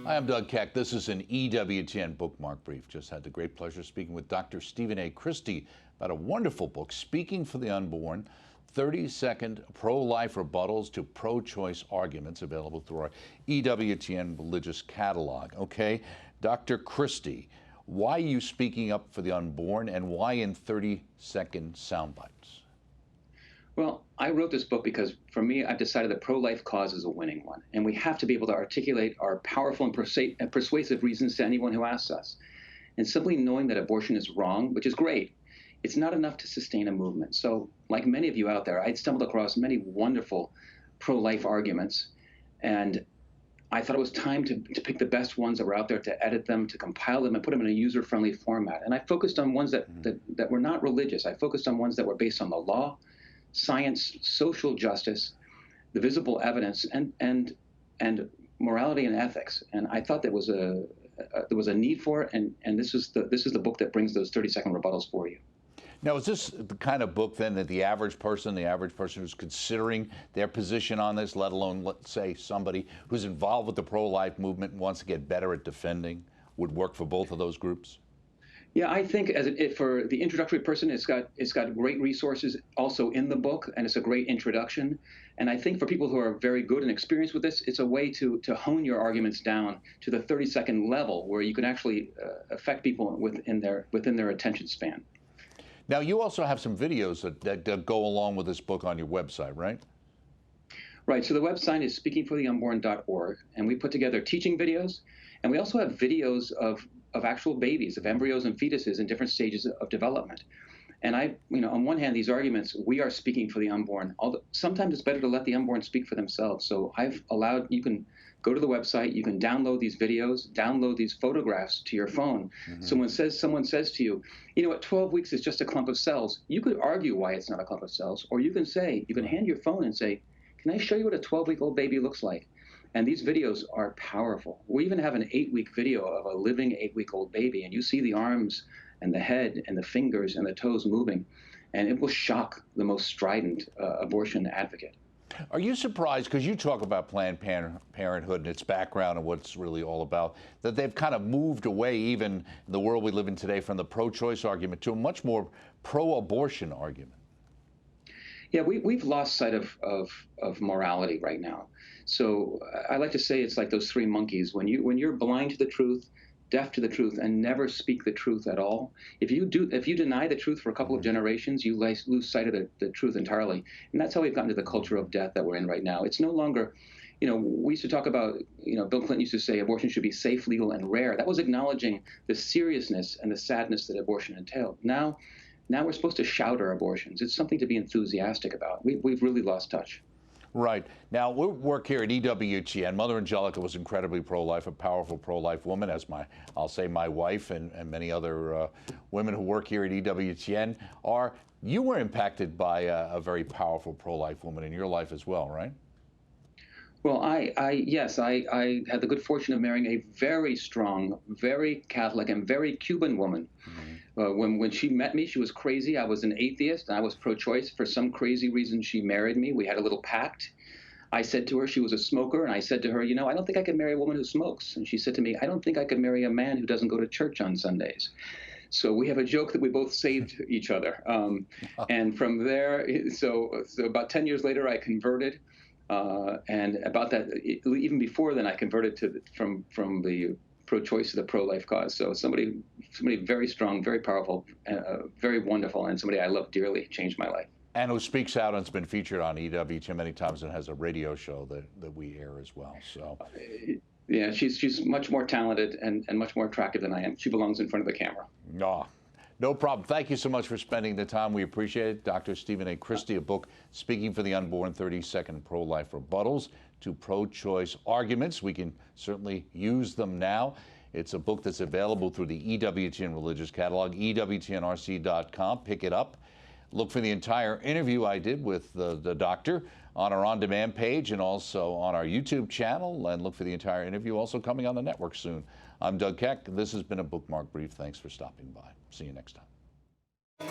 Hi, I'm Doug Keck. This is an EWTN Bookmark Brief. Just had the great pleasure speaking with Dr. Stephen A. Christie about a wonderful book, Speaking for the Unborn, 30-second pro-life rebuttals to pro-choice arguments, available through our EWTN religious catalog. Okay, Dr. Christie, why are you speaking up for the unborn, and why in 30-second sound bites? Well, I wrote this book because, for me, I've decided that pro-life cause is a winning one, and we have to be able to articulate our powerful and persuasive reasons to anyone who asks us. And simply knowing that abortion is wrong, which is great, it's not enough to sustain a movement. So, like many of you out there, I'd stumbled across many wonderful pro-life arguments, and I thought it was time to pick the best ones that were out there, to edit them, to compile them, and put them in a user-friendly format. And I focused on ones that were not religious. I focused on ones that were based on the law, science, social justice, the visible evidence, and morality and ethics. And I thought there was a need for it, and this is the book that brings those 30-second rebuttals for you. Now, is this the kind of book then that the average person who's considering their position on this, let alone, let's say, somebody who's involved with the pro-life movement and wants to get better at defending, would work for both of those groups? Yeah, I think for the introductory person, it's got great resources also in the book, and it's a great introduction. And I think for people who are very good and experienced with this, it's a way to hone your arguments down to the 30-second level, where you can actually affect people within their attention span. Now, you also have some videos that go along with this book on your website, right? Right. So the website is speakingfortheunborn.org, and we put together teaching videos, and we also have videos of actual babies, of embryos and fetuses in different stages of development. And on one hand, these arguments, we are speaking for the unborn. Although sometimes it's better to let the unborn speak for themselves. So you can go to the website, you can download these videos, download these photographs to your phone. Mm-hmm. Someone says to you, at 12 weeks is just a clump of cells. You could argue why it's not a clump of cells, or you can hand your phone and say, can I show you what a 12-week-old baby looks like? And these videos are powerful. We even have an 8-week video of a living 8-week-old baby, and you see the arms and the head and the fingers and the toes moving, and it will shock the most strident abortion advocate. Are you surprised, because you talk about Planned Parenthood and its background and what it's really all about, that they've kind of moved away, even in the world we live in today, from the pro-choice argument to a much more pro-abortion argument? Yeah, we've lost sight of morality right now. So I like to say it's like those three monkeys. When you're blind to the truth, deaf to the truth, and never speak the truth at all, if you deny the truth for a couple of generations, you lose sight of the truth entirely. And that's how we've gotten to the culture of death that we're in right now. It's no longer, we used to talk about, Bill Clinton used to say abortion should be safe, legal, and rare. That was acknowledging the seriousness and the sadness that abortion entailed. Now we're supposed to shout our abortions. It's something to be enthusiastic about. We've really lost touch. Right. Now, we work here at EWTN. Mother Angelica was incredibly pro-life, a powerful pro-life woman, as I'll say my wife and many other women who work here at EWTN are. You were impacted by a very powerful pro-life woman in your life as well, right? Well, yes, I had the good fortune of marrying a very strong, very Catholic, and very Cuban woman. Mm-hmm. When she met me, she was crazy. I was an atheist, and I was pro-choice. For some crazy reason, she married me. We had a little pact. I said to her, she was a smoker, and I said to her, I don't think I could marry a woman who smokes. And she said to me, I don't think I could marry a man who doesn't go to church on Sundays. So we have a joke that we both saved each other. And from there, so about 10 years later, I converted. And about that, even before then, I converted from the pro-choice to the pro-life cause. So somebody very strong, very powerful, very wonderful, and somebody I love dearly changed my life. And who speaks out and has been featured on EWTN many times and has a radio show that we air as well. So. Yeah, she's much more talented and much more attractive than I am. She belongs in front of the camera. No problem. Thank you so much for spending the time. We appreciate it. Dr. Stephen A. Christie, a book, Speaking for the Unborn, 30-second pro-life rebuttals to pro-choice arguments. We can certainly use them now. It's a book that's available through the EWTN religious catalog, EWTNRC.com. Pick it up. Look for the entire interview I did with the doctor on our on-demand page and also on our YouTube channel. And look for the entire interview also coming on the network soon. I'm Doug Keck. This has been a Bookmark Brief. Thanks for stopping by. See you next time.